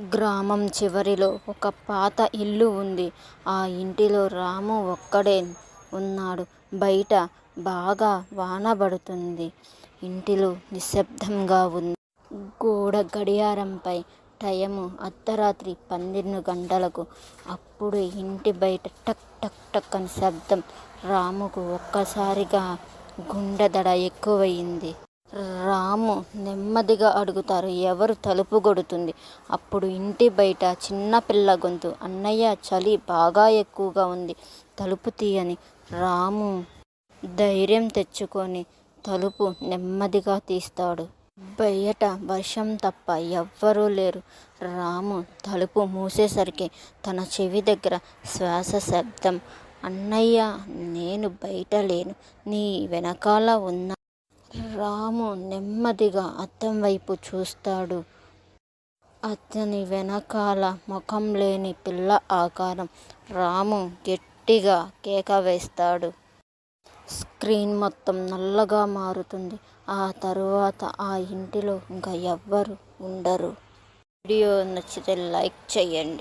గ్రామం చివరిలో ఒక పాత ఇల్లు ఉంది. ఆ ఇంటిలో రాము ఒక్కడే ఉన్నాడు. బయట బాగా వాన పడుతుంది. ఇంటిలో నిశ్శబ్దంగా ఉంది. గోడ గడియారంపై టైము అర్ధరాత్రి 12 గంటలకు. అప్పుడు ఇంటి బయట టక్ టక్ టక్ అని శబ్దం. రాముకు ఒక్కసారిగా గుండె దడ ఎక్కువయింది. రాము నెమ్మదిగా అడుగుతారు, ఎవరు తలుపు కొడుతుంది? అప్పుడు ఇంటి బయట చిన్నపిల్ల గొంతు, అన్నయ్య, చలి బాగా ఎక్కువగా ఉంది, తలుపు తీయని. రాము ధైర్యం తెచ్చుకొని తలుపు నెమ్మదిగా తీస్తాడు. బయట వర్షం తప్ప ఎవ్వరూ లేరు. రాము తలుపు మూసేసరికి తన చెవి దగ్గర శ్వాస శబ్దం. అన్నయ్య, నేను బయట లేను, నీ వెనకాల ఉన్నా. రాము నెమ్మదిగా అద్దం వైపు చూస్తాడు. అతని వెనకాల ముఖం లేని పిల్ల ఆకారం. రాము గట్టిగా కేక వేస్తాడు. స్క్రీన్ మొత్తం నల్లగా మారుతుంది. ఆ తరువాత ఆ ఇంటిలో ఇంకా ఎవ్వరు ఉండరు. వీడియో నచ్చితే లైక్ చేయండి.